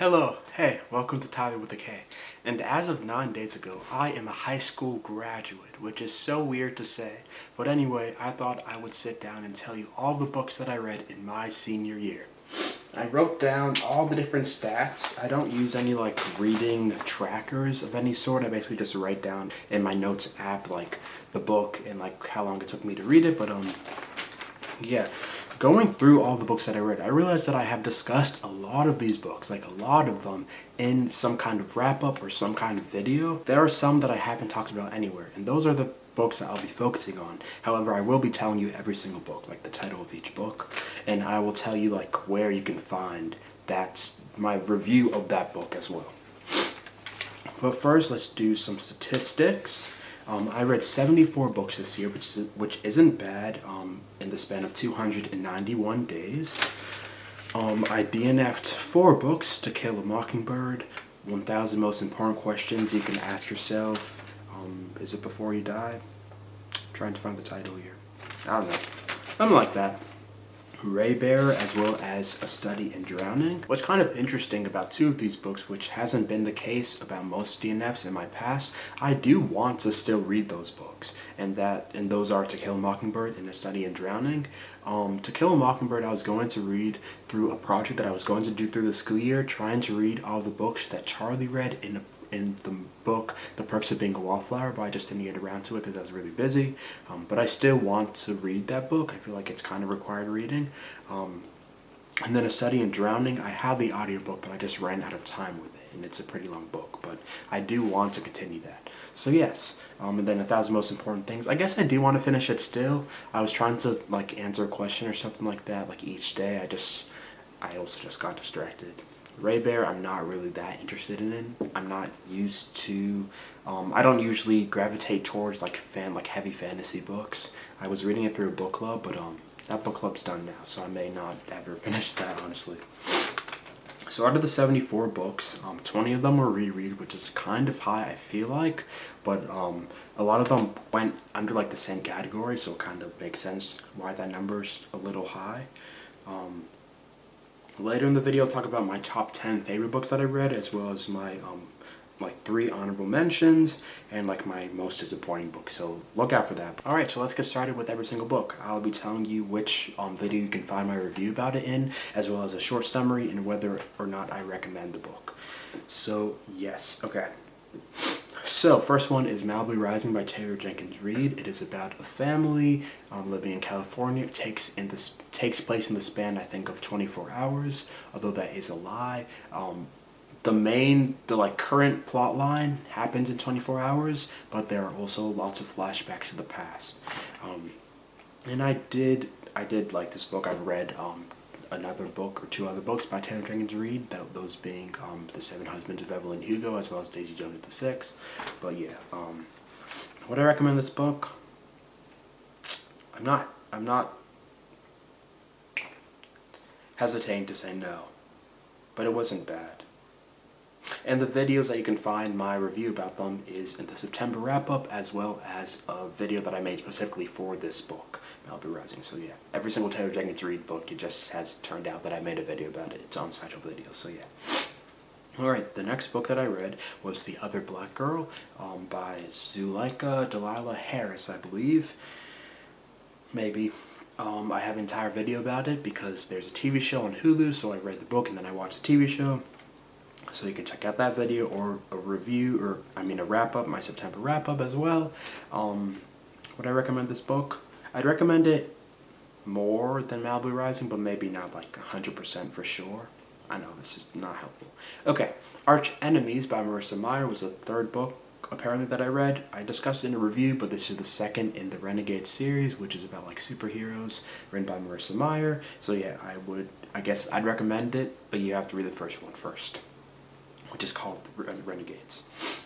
Hello, hey, welcome to Tyler with a K. And as of 9 days ago, I am a high school graduate, which is so weird to say. But anyway, I thought I would sit down and tell you all the books that I read in my senior year. I wrote down all the different stats. I don't use any reading trackers of any sort. I basically just write down in my notes app the book and how long it took me to read it. But yeah. Going through all the books that I read, I realized that I have discussed a lot of these books, a lot of them, in some kind of wrap-up or some kind of video. There are some that I haven't talked about anywhere, and those are the books that I'll be focusing on. However, I will be telling you every single book, the title of each book, and I will tell you where you can find my review of that book as well. But first, let's do some statistics. I read 74 books this year, which isn't bad in the span of 291 days. I DNF'd 4 books: To Kill a Mockingbird, 1000 Most Important Questions You Can Ask Yourself, Is It Before You Die? I'm trying to find the title here. I don't know. Something like that. Ray Bear, as well as A Study in Drowning. What's kind of interesting about 2 of these books, which hasn't been the case about most DNFs in my past, I do want to still read those books, and those are To Kill a Mockingbird and A Study in Drowning. To Kill a Mockingbird I was going to read through a project that I was going to do through the school year, trying to read all the books that Charlie read in the book The Perks of Being a Wallflower, but I just didn't get around to it because I was really busy. But I still want to read that book. I feel like it's kind of required reading. And then A Study in Drowning, I had the audiobook, but I just ran out of time with it, and it's a pretty long book, but I do want to continue that. So yes, and then 1000 Most Important Things. I guess I do want to finish it still. I was trying to answer a question or something like that each day. I also just got distracted. Ray Bear, I'm not really that interested in. I'm not used to, I don't usually gravitate towards heavy fantasy books. I was reading it through a book club, but that book club's done now, so I may not ever finish that, honestly. So out of the 74 books, 20 of them were reread, which is kind of high, I feel like, but a lot of them went under the same category, so it kind of makes sense why that number's a little high. Later in the video, I'll talk about my top 10 favorite books that I read, as well as my 3 honorable mentions and my most disappointing book. So look out for that. All right, so let's get started with every single book. I'll be telling you which video you can find my review about it in, as well as a short summary and whether or not I recommend the book. So yes, okay. So, first one is Malibu Rising by Taylor Jenkins Reid. It is about a family living in California. It takes place in the span, I think, of 24 hours, although that is a lie. The current plot line happens in 24 hours, but there are also lots of flashbacks to the past. And I did like this book. I've read another book or 2 other books by Taylor Jenkins Reid, those being The 7 Husbands of Evelyn Hugo, as well as Daisy Jones the Sixth. But yeah, would I recommend this book? I'm not hesitating to say no, but it wasn't bad. And the videos that you can find my review about them is in the September wrap-up, as well as a video that I made specifically for this book, Malibu Rising. So yeah, every single Taylor Jenkins Reid book, it just has turned out that I made a video about it. It's on special videos, so yeah. Alright, the next book that I read was The Other Black Girl by Zuleika Delilah Harris, I believe. Maybe. I have an entire video about it because there's a TV show on Hulu, so I read the book and then I watched the TV show. So you can check out that video, or a review, a wrap-up, my September wrap-up as well. Would I recommend this book? I'd recommend it more than Malibu Rising, but maybe not 100% for sure. I know, this is not helpful. Okay, Archenemies by Marissa Meyer was the 3rd book, apparently, that I read. I discussed it in a review, but this is the 2nd in the Renegade series, which is about superheroes, written by Marissa Meyer. So yeah, I guess I'd recommend it, but you have to read the first one first, which is called Renegades.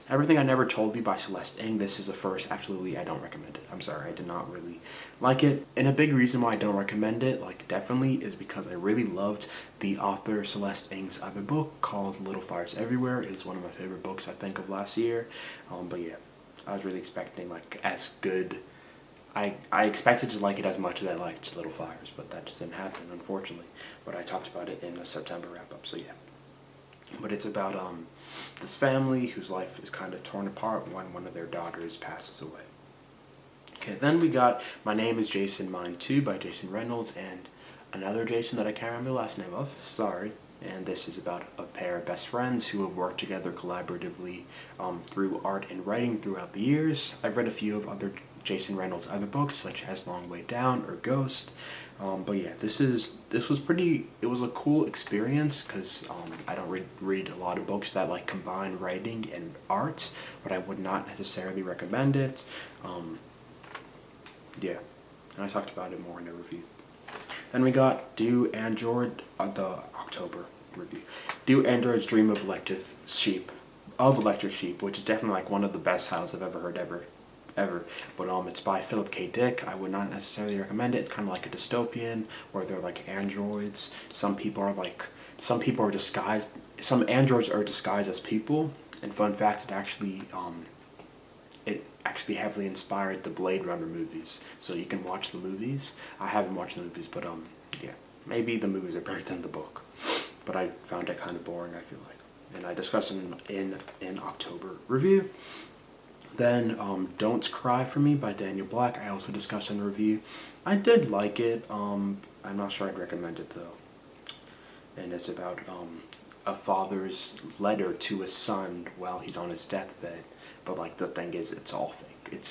Everything I Never Told You by Celeste Ng. This is the first. Absolutely, I don't recommend it. I'm sorry, I did not really like it. And a big reason why I don't recommend it, definitely, is because I really loved the author Celeste Ng's other book called Little Fires Everywhere. It's one of my favorite books, I think, of last year. But yeah, I was really expecting as good. I expected to like it as much as I liked Little Fires, but that just didn't happen, unfortunately. But I talked about it in the September wrap-up, so yeah. But it's about this family whose life is kind of torn apart when one of their daughters passes away. Okay, then we got My Name is Jason, Mine Too by Jason Reynolds and another Jason that I can't remember the last name of, sorry. And this is about a pair of best friends who have worked together collaboratively through art and writing throughout the years. I've read a few of other Jason Reynolds' other books, such as Long Way Down or Ghost. But yeah, this was it was a cool experience because I don't read a lot of books that like combine writing and art, but I would not necessarily recommend it. Yeah, and I talked about it more in the review. Then we got Do Android, the October review. Do Androids Dream of Electric Sheep, which is definitely like one of the best titles I've ever heard ever. But it's by Philip K. Dick. I would not necessarily recommend it. It's kind of like a dystopian where they're like androids. Some androids are disguised as people. And fun fact, it actually heavily inspired the Blade Runner movies. So you can watch the movies. I haven't watched the movies, but yeah, maybe the movies are better than the book. But I found it kind of boring, I feel like. And I discussed it in October review. Then Don't Cry For Me by Daniel Black, I also discussed in the review. I did like it. I'm not sure I'd recommend it though. And it's about a father's letter to his son while he's on his deathbed. But like the thing is, it's all fake.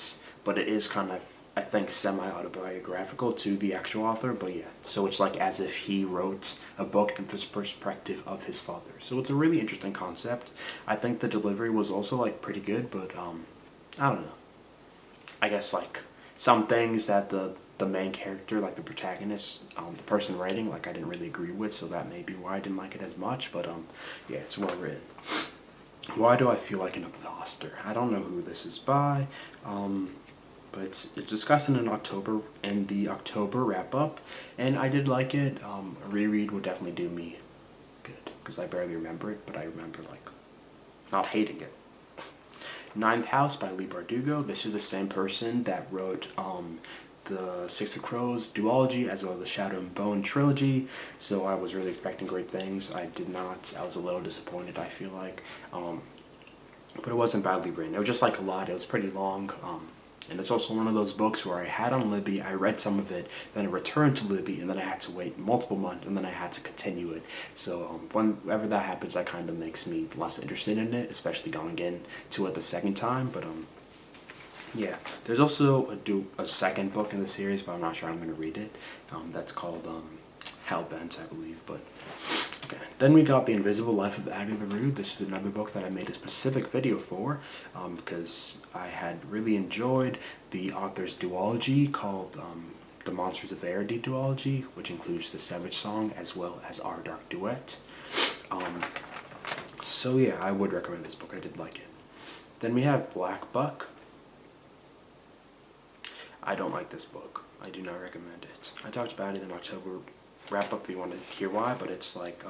But it is kind of, I think, semi-autobiographical to the actual author. But yeah, so it's like as if he wrote a book in this perspective of his father. So it's a really interesting concept. I think the delivery was also like pretty good, but I don't know. I guess like some things that the main character, like the protagonist, the person writing, like I didn't really agree with, so that may be why I didn't like it as much. But yeah, it's well written. Why Do I Feel Like an Imposter? I don't know who this is by, but it's discussed in the October wrap up, and I did like it. A reread would definitely do me good because I barely remember it, but I remember like not hating it. Ninth House by Leigh Bardugo. This is the same person that wrote the Six of Crows duology as well as the Shadow and Bone trilogy, so I was really expecting great things. I did not. I was a little disappointed, I feel like, but it wasn't badly written. It was just like a lot. It was pretty long, and it's also one of those books where I had on Libby, I read some of it, then I returned to Libby, and then I had to wait multiple months, and then I had to continue it. So whenever that happens, that kind of makes me less interested in it, especially going into it the second time. But yeah, there's also a second book in the series, but I'm not sure I'm going to read it. That's called Hellbent, I believe. But okay. Then we got The Invisible Life of Addie LaRue. This is another book that I made a specific video for because I had really enjoyed the author's duology called The Monsters of Verity duology, which includes the Savage Song as well as Our Dark Duet. So yeah, I would recommend this book. I did like it. Then we have Black Buck. I don't like this book. I do not recommend it. I talked about it in October wrap up if you want to hear why, but it's like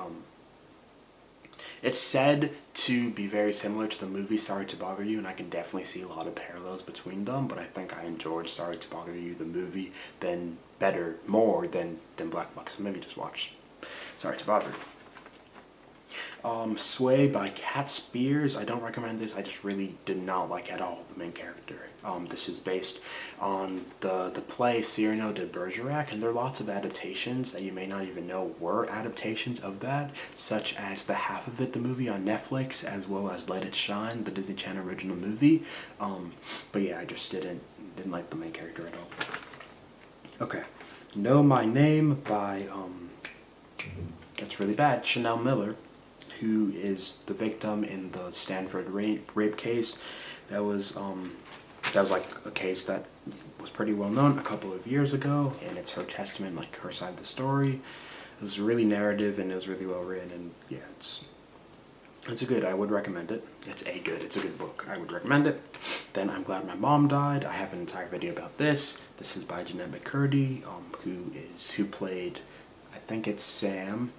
it's said to be very similar to the movie Sorry to Bother You, and I can definitely see a lot of parallels between them, but I think I enjoyed Sorry to Bother You, the movie, more than Black Buck, so maybe just watch Sorry to Bother You. Sway by Cat Spears. I don't recommend this. I just really did not like at all the main character. This is based on the play Cyrano de Bergerac, and there are lots of adaptations that you may not even know were adaptations of that, such as the Half of It, the movie on Netflix, as well as Let It Shine, the Disney Channel original movie. But yeah, I just didn't like the main character at all. Okay, Know My Name by that's really bad, Chanel Miller, who is the victim in the Stanford rape case. That was like a case that was pretty well known a couple of years ago, and it's her testament, like her side of the story. It was really narrative and it was really well written, and yeah, it's a good. I would recommend it. It's a good book. I would recommend it. Then I'm Glad My Mom Died. I have an entire video about this. This is by Jeanette McCurdy, who played, I think it's Sam.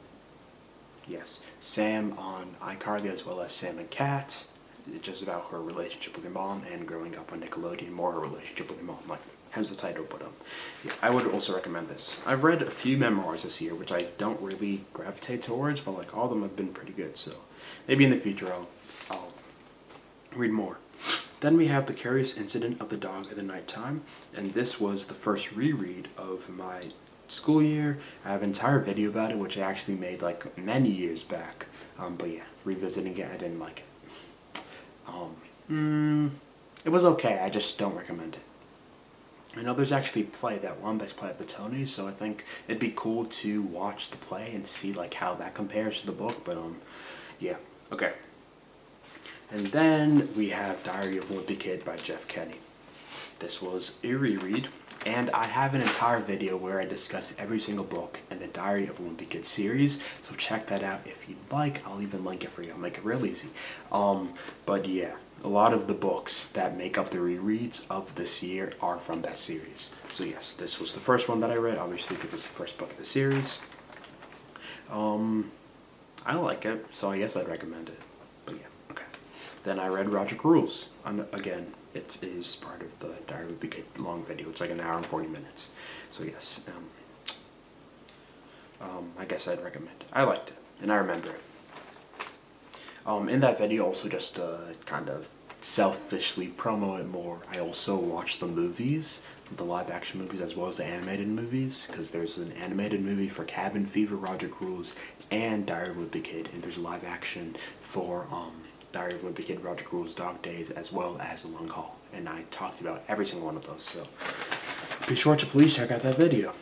Yes, Sam on iCarly as well as Sam and Cat. It's just about her relationship with her mom and growing up on Nickelodeon, more her relationship with her mom. Like, hence the title. But yeah, I would also recommend this. I've read a few memoirs this year, which I don't really gravitate towards, but like all of them have been pretty good. So maybe in the future I'll read more. Then we have The Curious Incident of the Dog in the Nighttime, and this was the first reread of my school year. I have an entire video about it, which I actually made like many years back. But yeah, revisiting it, I didn't like it. It was okay. I just don't recommend it. I know there's actually a play, that one that's played at the Tonys, so I think it'd be cool to watch the play and see like how that compares to the book. But yeah, okay. And then we have Diary of a Wimpy Kid by Jeff Kenny. This was a reread, and I have an entire video where I discuss every single book in the Diary of a Wimpy Kid series, so check that out if you'd like. I'll even link it for you. I'll make it real easy. But yeah, a lot of the books that make up the rereads of this year are from that series. So yes, this was the first one that I read, obviously because it's the first book of the series. I like it, so I guess I'd recommend it. But yeah, okay. Then I read Rodrick Rules. Again, it is part of the Diary of a Wimpy Kid long video. It's like an hour and 40 minutes. So yes, I guess I'd recommend it. I liked it, and I remember it. In that video, also just kind of selfishly promo it more, I also watched the movies, the live action movies as well as the animated movies, because there's an animated movie for Cabin Fever, Rodrick Rules, and Diary of a Wimpy Kid, and there's a live action for Diary of a Wimpy Kid, Rodrick Rules, Dog Days, as well as The Long Haul, and I talked about every single one of those, so be sure to please check out that video.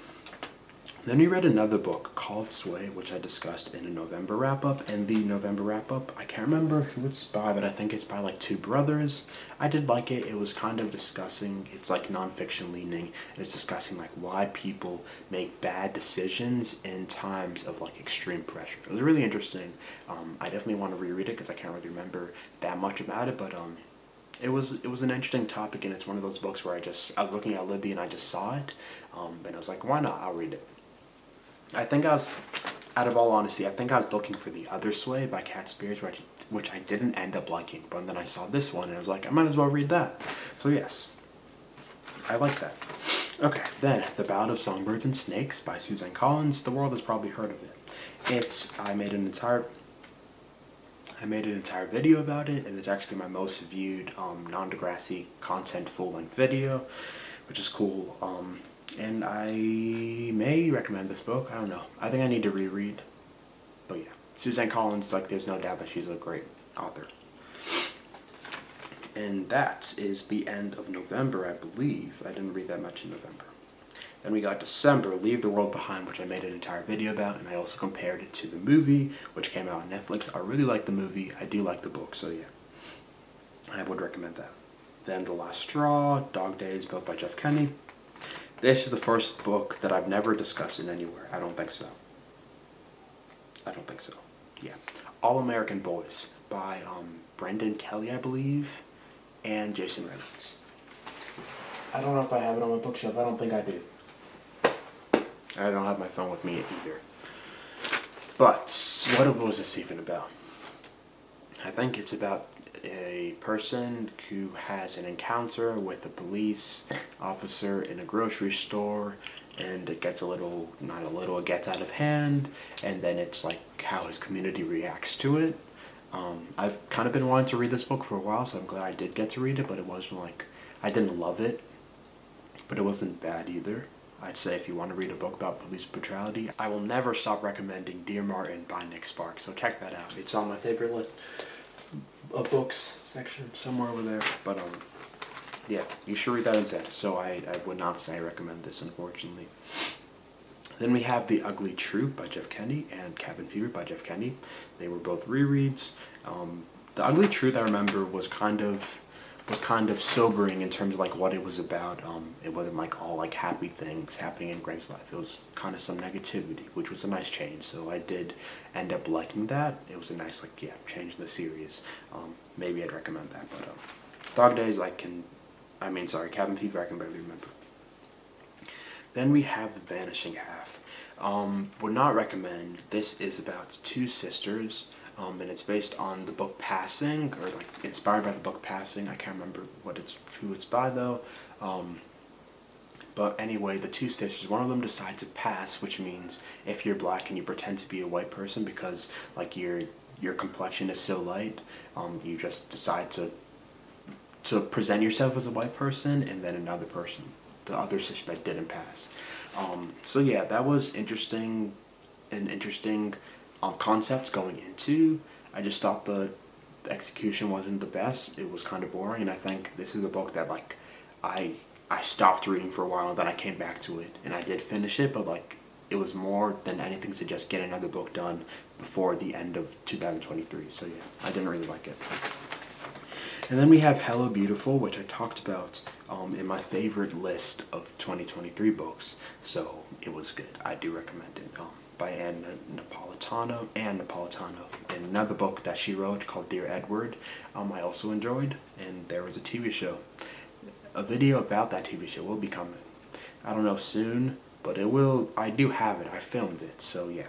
Then we read another book called Sway, which I discussed in a November wrap-up. And the November wrap-up, I can't remember who it's by, but I think it's by like two brothers. I did like it. It was kind of discussing, it's like non-fiction leaning, and it's discussing like why people make bad decisions in times of like extreme pressure. It was really interesting. I definitely want to reread it because I can't really remember that much about it, but it was an interesting topic, and it's one of those books where I was looking at Libby and I just saw it, and I was like, why not? I'll read it. I think I was, out of all honesty, I think I was looking for The Other Sway by Cat Spears, which I didn't end up liking. But then I saw this one and I was like, I might as well read that. So yes, I like that. Okay, then The Ballad of Songbirds and Snakes by Suzanne Collins. The world has probably heard of it. I made an entire video about it, and it's actually my most viewed non-Degrassi content full-length video, which is cool. And I may recommend this book. I don't know. I think I need to reread. But yeah, Suzanne Collins, like, there's no doubt that she's a great author. And that is the end of November, I believe. I didn't read that much in November. Then we got December, Leave the World Behind, which I made an entire video about, and I also compared it to the movie, which came out on Netflix. I really like the movie. I do like the book, so yeah, I would recommend that. Then The Last Straw, Dog Days, both by Jeff Kenny. This is the first book that I've never discussed in anywhere. I don't think so. Yeah. All American Boys by Brendan Kelly, I believe, and Jason Reynolds. I don't know if I have it on my bookshelf. I don't think I do. I don't have my phone with me either. But what was this even about? I think it's about a person who has an encounter with a police officer in a grocery store, and it gets it gets out of hand, and then it's like how his community reacts to it. I've kind of been wanting to read this book for a while, so I'm glad I did get to read it, but it wasn't like, I didn't love it, but it wasn't bad either. I'd say if you want to read a book about police brutality, I will never stop recommending Dear Martin by Nick Sparks, so check that out. It's on my favorite list. A books section somewhere over there, but yeah, you should read that instead. So I would not say I recommend this, unfortunately. Then we have The Ugly Truth by Jeff Kenny and Cabin Fever by Jeff Kenny. They were both rereads. The Ugly Truth, I remember, was kind of sobering in terms of like what it was about. It wasn't like all like happy things happening in Greg's life. It was kind of some negativity, which was a nice change. So I did end up liking that. It was a nice change in the series. Maybe I'd recommend that. But Dog Days, Cabin Fever, I can barely remember. Then we have The Vanishing Half. Would not recommend. This is about two sisters. And it's based on the book Passing, or like inspired by the book Passing. I can't remember who it's by though. But anyway, the two sisters, one of them decides to pass, which means if you're black and you pretend to be a white person because like your complexion is so light, you just decide to present yourself as a white person, and then another person, the other sister that didn't pass. So yeah, that was interesting, an interesting concept going into. I just thought the execution wasn't the best. It was kind of boring, and I think this is a book that like I stopped reading for a while, and then I came back to it, and I did finish it, but like it was more than anything to just get another book done before the end of 2023. So yeah, I didn't really like it. And then we have Hello Beautiful, which I talked about in my favorite list of 2023 books. So it was good. I do recommend it. By Anne Napolitano, and another book that she wrote called Dear Edward, I also enjoyed, and there was a TV show. A video about that TV show will be coming. I don't know soon, but it will. I do have it. I filmed it, so yeah.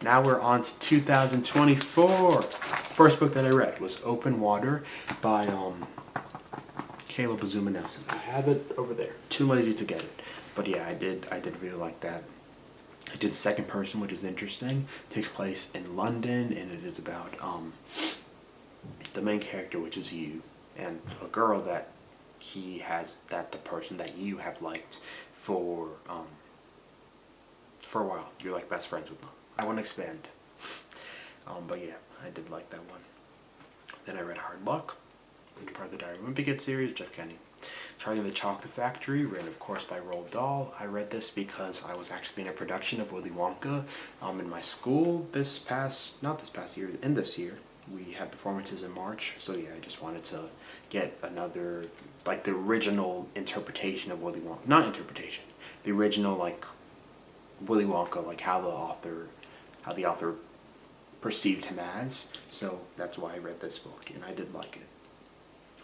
Now we're on to 2024. First book that I read was Open Water by Caleb Azuma Nelson. I have it over there. Too lazy to get it, but yeah, I did really like that. I did second person, which is interesting. It takes place in London, and it is about the main character, which is you, and a girl that he has, that the person that you have liked for a while. You're like best friends with them. I want to expand. But yeah, I did like that one. Then I read Hard Luck, which is part of the Diary of a Wimpy Kid series, Jeff Kenny. Charlie and the Chocolate Factory, written of course by Roald Dahl. I read this because I was actually in a production of Willy Wonka in my school in this year. We had performances in March, so yeah, I just wanted to get another, like the original interpretation of Willy Wonka. Not interpretation, the original like Willy Wonka, like how the author perceived him as. So that's why I read this book, and I did like it.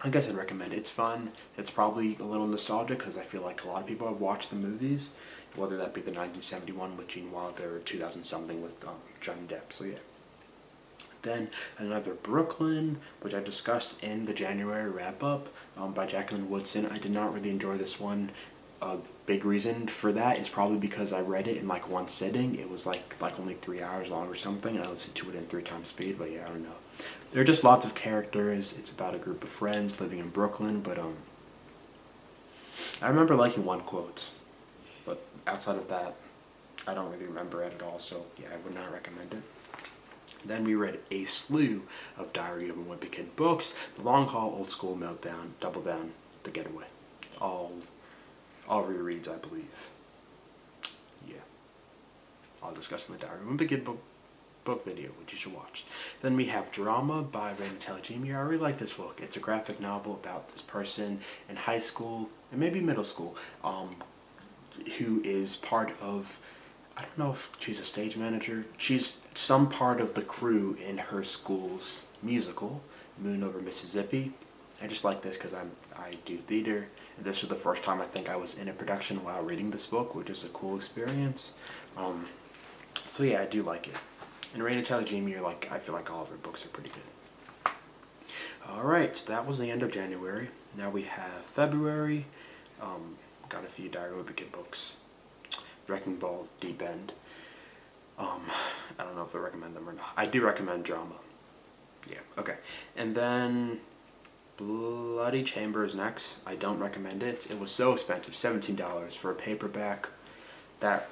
I guess I'd recommend it. It's fun. It's probably a little nostalgic because I feel like a lot of people have watched the movies, whether that be the 1971 with Gene Wilder or 2000 something with Johnny Depp. So yeah. Then another Brooklyn, which I discussed in the January wrap-up by Jacqueline Woodson. I did not really enjoy this one. A big reason for that is probably because I read it in like one sitting. It was like only 3 hours long or something, and I listened to it in 3 times speed. But yeah, I don't know. There are just lots of characters. It's about a group of friends living in Brooklyn. But I remember liking one quote, but outside of that, I don't really remember it at all. So yeah, I would not recommend it. Then we read a slew of Diary of a Wimpy Kid books: The Long Haul, Old School, Meltdown, Double Down, The Getaway. All rereads, I believe. Yeah. I'll discuss in the Diary of a Wimpy Kid book video, which you should watch. Then we have Drama by Raina Telajimi. I really like this book. It's a graphic novel about this person in high school, and maybe middle school, who is part of, I don't know if she's a stage manager. She's some part of the crew in her school's musical, Moon Over Mississippi. I just like this because I do theater, and this was the first time I think I was in a production while reading this book, which is a cool experience. So yeah, I do like it. And Raina Telajimi, I feel like all of her books are pretty good. Alright, so that was the end of January. Now we have February. Got a few Diary of a Wimpy Kid books. Wrecking Ball, Deep End. I don't know if I recommend them or not. I do recommend Drama. Yeah, okay. And then Bloody Chambers next. I don't recommend it. It was so expensive, $17 for a paperback. That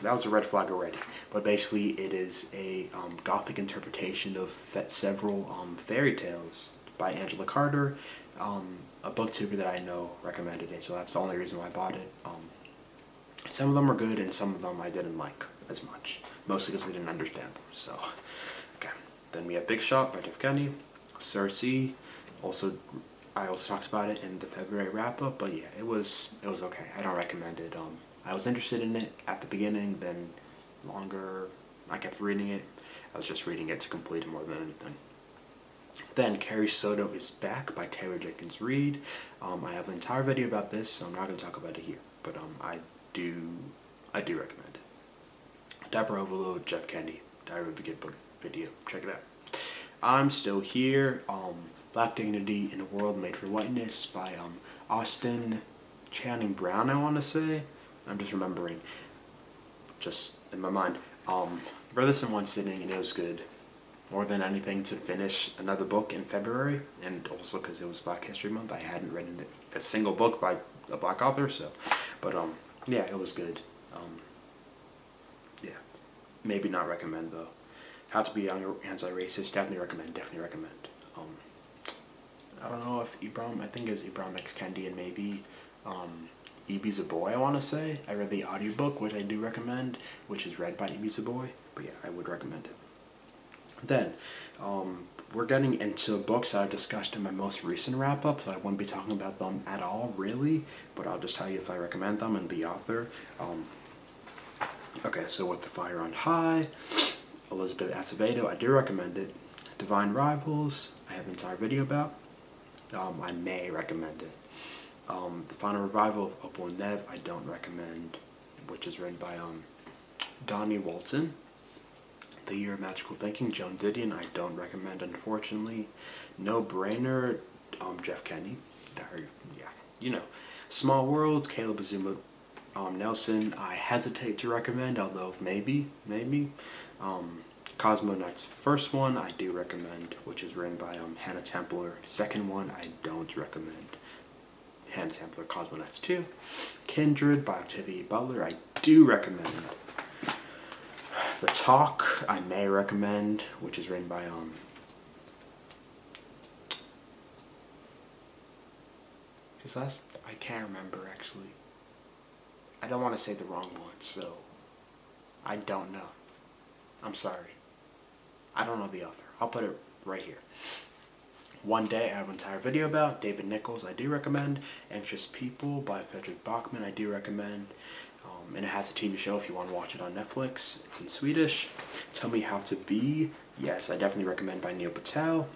was a red flag already. But basically, it is a gothic interpretation of several fairy tales by Angela Carter. A booktuber that I know recommended it, so that's the only reason why I bought it. Some of them are good, and some of them I didn't like as much. Mostly because I didn't understand them. So, okay. Then we have Big Shot by Jeff Kenny. Circe. I also talked about it in the February wrap-up, but yeah, it was okay. I don't recommend it. I was interested in it at the beginning, then longer I kept reading it. I was just reading it to complete it more than anything. Then Carrie Soto is Back by Taylor Jenkins Reid. I have an entire video about this, so I'm not going to talk about it here, but I do recommend it. Dapper Overlode, Jeff Kenny, Diary of a Kid book video. Check it out. I'm Still Here. Black Dignity in a World Made for Whiteness by Austin Channing Brown, I want to say. I'm just remembering, just in my mind. Read this in one sitting and it was good. More than anything, to finish another book in February, and also because it was Black History Month, I hadn't read a single book by a black author, so, but yeah, it was good. Yeah, maybe not recommend though. How to Be Anti-Racist, definitely recommend. I don't know if I think it was Ibram X. Kendi and maybe Ibi Zeboy, I want to say. I read the audiobook, which I do recommend, which is read by Ibi Zeboy, but yeah, I would recommend it. Then, we're getting into books that I've discussed in my most recent wrap-up, so I wouldn't be talking about them at all, really, but I'll just tell you if I recommend them and the author. Okay, so With the Fire on High, Elizabeth Acevedo, I do recommend it. Divine Rivals, I have an entire video about. I may recommend it. The Final Revival of Opal and Nev, I don't recommend, which is written by Donnie Walton. The Year of Magical Thinking, Joan Didion, I don't recommend, unfortunately. No Brainer, Jeff Kenney. Yeah, you know. Small Worlds, Caleb Azuma Nelson, I hesitate to recommend, although maybe. Cosmo Knight's first one, I do recommend, which is written by Hannah Templer. Second one, I don't recommend. Hannah Templer, Cosmo Knight's 2. Kindred by Octavia Butler, I do recommend. The Talk, I may recommend, which is written by his last, I can't remember actually. I don't want to say the wrong one, so I don't know. I'm sorry. I don't know the author. I'll put it right here. One Day, I have an entire video about. David Nichols, I do recommend. Anxious People by Fredrik Backman, I do recommend. And it has a TV show if you want to watch it on Netflix. It's in Swedish. Tell Me How to Be, yes, I definitely recommend, by Neil Patel.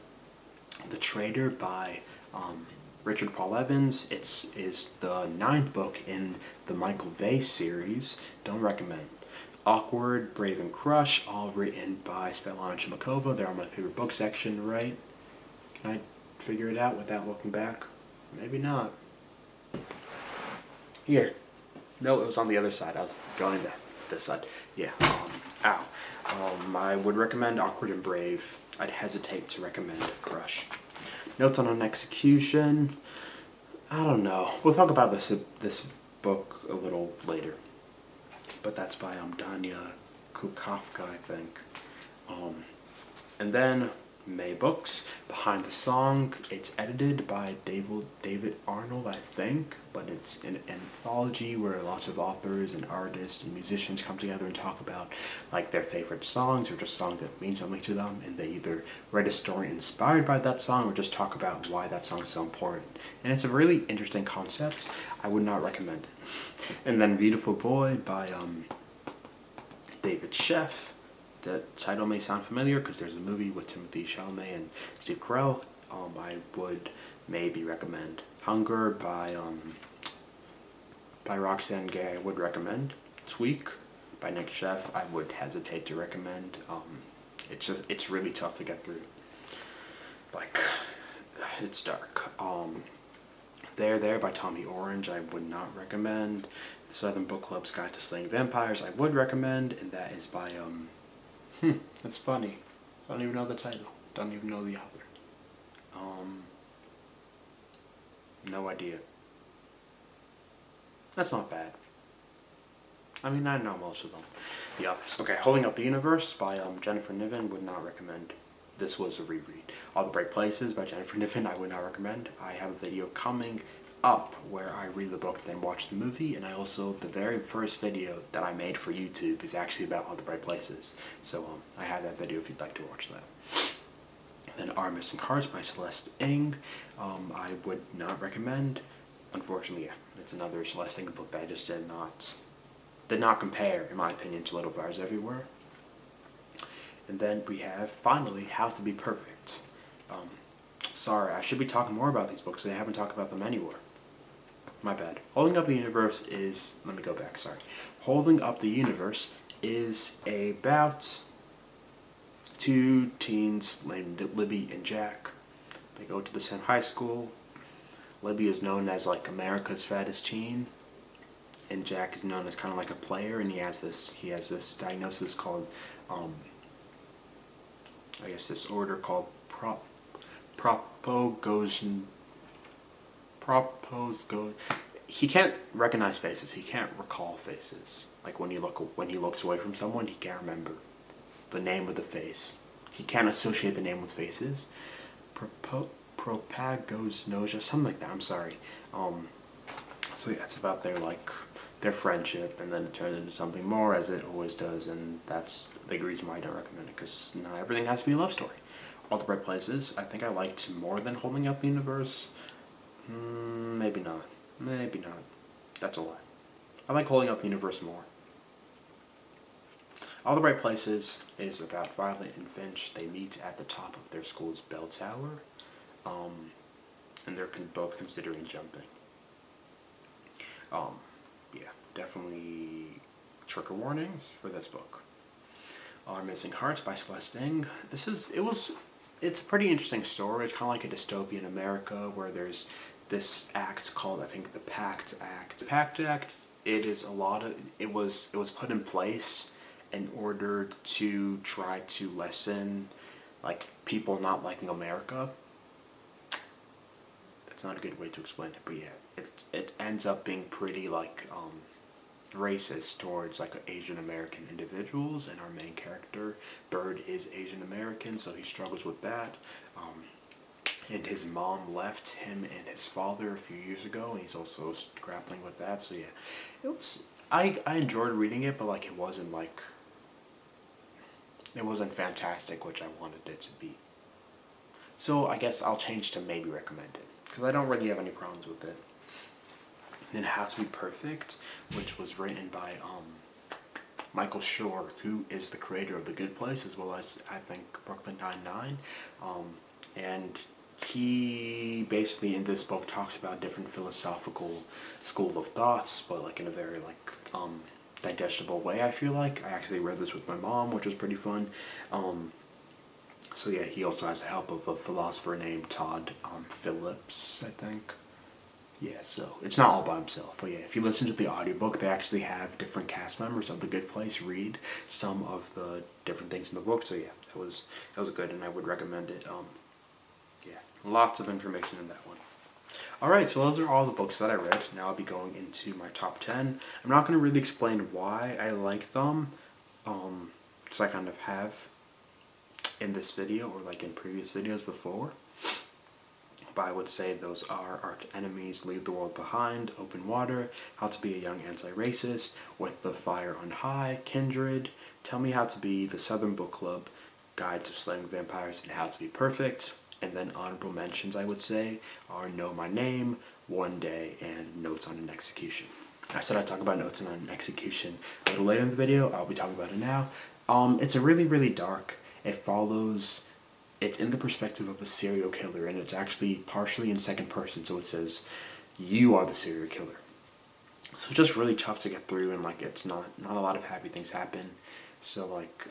The Traitor by Richard Paul Evans. It is the 9th book in the Michael Vey series. Don't recommend. Awkward, Brave and Crush, all written by Svetlana Chmakova. They're on my favorite book section, right? Can I figure it out without looking back? Maybe not. Here. No, it was on the other side. I was going this side. Yeah. I would recommend Awkward and Brave. I'd hesitate to recommend Crush. Notes on an Execution. I don't know. We'll talk about this book a little later. But that's by Danya Kukafka, I think. And then May Books, Behind the Song. It's edited by David Arnold, I think, but it's an anthology where lots of authors and artists and musicians come together and talk about like their favorite songs or just songs that mean something to them, and they either write a story inspired by that song or just talk about why that song is so important. And it's a really interesting concept. I would not recommend it. And then Beautiful Boy by David Sheff. The title may sound familiar because there's a movie with Timothée Chalamet and Steve Carell. I would maybe recommend. Hunger by Roxane Gay, I would recommend. Tweak by Nick Sheff, I would hesitate to recommend. It's really tough to get through. Like, it's dark. There by Tommy Orange, I would not recommend. Southern Book Club's Guide to Slaying Vampires, I would recommend, and that is by that's funny. I don't even know the title. Don't even know the author. No idea. That's not bad. I mean, I know most of them. The authors. Okay, Holding Up the Universe by Jennifer Niven, would not recommend. This was a reread. All the Bright Places by Jennifer Niven, I would not recommend. I have a video coming up where I read the book then watch the movie, and the very first video that I made for YouTube is actually about All the Bright Places. So I have that video if you'd like to watch that. Then Our Missing Hearts by Celeste Ng, I would not recommend. Unfortunately, yeah, it's another Celeste Ng book that I just did not compare, in my opinion, to Little Fires Everywhere. And then we have, finally, How to Be Perfect. Sorry, I should be talking more about these books, I haven't talked about them anywhere. My bad. Holding Up the Universe is, let me go back, sorry. Holding Up the Universe is about two teens named Libby and Jack. They go to the same high school. Libby is known as like America's fattest teen, and Jack is known as kind of like a player, and he has this diagnosis called, I guess, disorder called propagation. He can't recognize faces. He can't recall faces. Like when he looks away from someone, he can't remember the name of the face. He can't associate the name with faces. Propagosnosia, something like that. I'm sorry. So yeah, it's about their friendship, and then it turns into something more, as it always does, and that's the reason why I don't recommend it, because not everything has to be a love story. All the Right Places, I think I liked more than Holding Up the Universe. Maybe not. Maybe not. That's a lie. I like Holding Up the Universe more. All the Right Places is about Violet and Finch. They meet at the top of their school's bell tower, and they're both considering jumping. Yeah, definitely trigger warnings for this book. Our Missing Hearts by Celeste Ng. It's a pretty interesting story. It's kind of like a dystopian America where there's this act called, I think, the Pact Act. The Pact Act, it was put in place in order to try to lessen, like, people not liking America. That's not a good way to explain it, but yeah, it ends up being pretty, like, racist towards, like, Asian American individuals, and our main character, Bird, is Asian American, so he struggles with that. And his mom left him and his father a few years ago, and he's also grappling with that. So yeah, I enjoyed reading it, but like it wasn't fantastic, which I wanted it to be. So I guess I'll change to maybe recommend it, because I don't really have any problems with it. Then How to Be Perfect, which was written by Michael Shore, who is the creator of The Good Place, as well as, I think, Brooklyn Nine-Nine. And he basically, in this book, talks about different philosophical school of thoughts, but like in a very digestible way, I feel like. I actually read this with my mom, which was pretty fun. So yeah, he also has the help of a philosopher named Todd Phillips, I think. Yeah, so it's not all by himself, but yeah, if you listen to the audiobook, they actually have different cast members of The Good Place read some of the different things in the book. So yeah, it was good, and I would recommend it. Yeah, lots of information in that one. Alright, so those are all the books that I read. Now I'll be going into my top 10. I'm not going to really explain why I like them, because I kind of have in this video, or like in previous videos before. But I would say those are Archenemies, Leave the World Behind, Open Water, How to Be a Young Anti-Racist, With the Fire on High, Kindred, Tell Me How to Be, The Southern Book Club, Guide to Slaying Vampires, and How to Be Perfect. And then honorable mentions, I would say, are Know My Name, One Day, and Notes on an Execution. I said I'd talk about Notes on an Execution a little later in the video. I'll be talking about it now. It's a really, really dark. It's in the perspective of a serial killer, and it's actually partially in second person, so it says, you are the serial killer. So it's just really tough to get through, and like it's not a lot of happy things happen. So like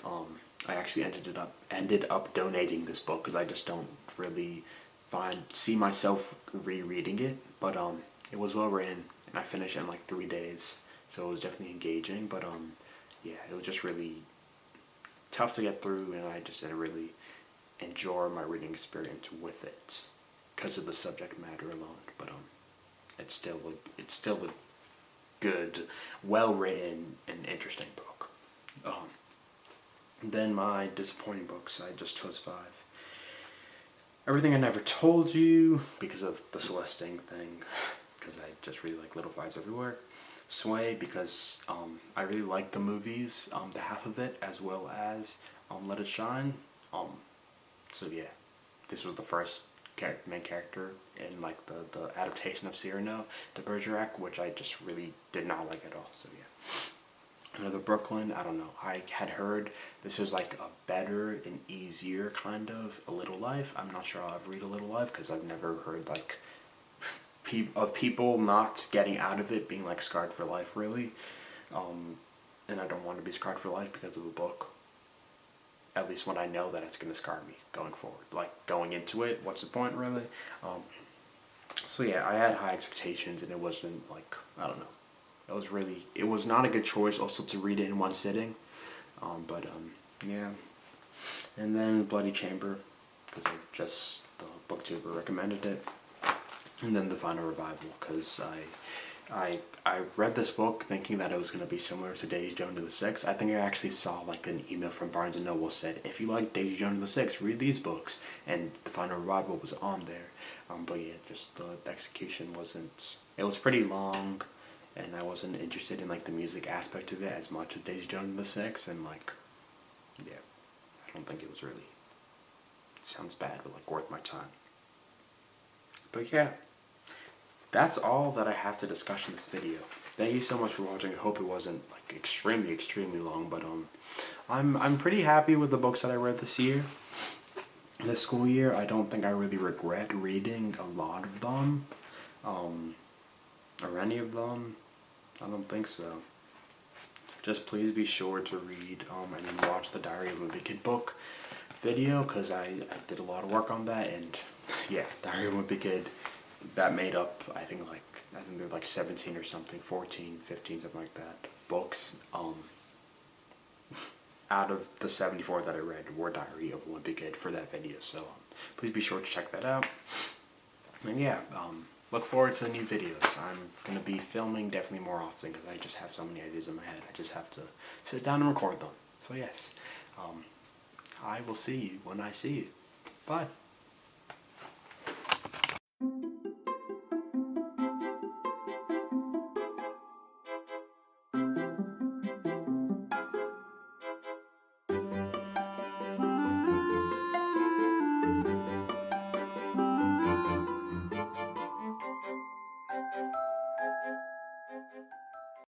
I actually ended up donating this book, because I just don't really see myself rereading it. But it was well written, and I finished it in like 3 days, so it was definitely engaging. But yeah, it was just really tough to get through, and I just didn't really enjoy my reading experience with it because of the subject matter alone. But it's still a good, well written, and interesting book. Then my disappointing books, I just chose 5. Everything I Never Told You, because of the Celeste Ng thing, because I just really like Little Fires Everywhere. Sway, because I really like the movies, the half of it, as well as Let It Shine. So yeah, this was the first main character in like the adaptation of Cyrano de Bergerac, which I just really did not like at all. So yeah. Another Brooklyn, I don't know. I had heard this was like a better and easier kind of A Little Life. I'm not sure I'll ever read A Little Life, because I've never heard like of people not getting out of it being like scarred for life, really. And I don't want to be scarred for life because of a book. At least when I know that it's going to scar me going forward. Like, going into it, what's the point, really? So yeah, I had high expectations, and it wasn't like, I don't know. It was not a good choice also to read it in one sitting. Yeah. And then Bloody Chamber, because the booktuber recommended it. And then The Final Revival, because I read this book thinking that it was going to be similar to Daisy Jones and the Six. I think I actually saw like an email from Barnes and Noble said, if you like Daisy Jones and the Six, read these books. And The Final Revival was on there. But yeah, just the execution wasn't. It was pretty long, and I wasn't interested in like the music aspect of it as much as Daisy Jones and the Six. And like, yeah, I don't think it was really. It sounds bad, but like worth my time. But yeah. That's all that I have to discuss in this video. Thank you so much for watching. I hope it wasn't like extremely long, but I'm pretty happy with the books that I read this year. This school year, I don't think I really regret reading a lot of them, or any of them. I don't think so. Just please be sure to read and then watch the Diary of a Wimpy Kid book video, because I did a lot of work on that, and yeah, Diary of a Wimpy Kid. That made up, I think they're like 17 or something, 14, 15, something like that, books, out of the 74 that I read were Diary of a Wimpy Kid for that video, so please be sure to check that out. And yeah, look forward to new videos. I'm going to be filming definitely more often, because I just have so many ideas in my head. I just have to sit down and record them. So yes, I will see you when I see you. Bye.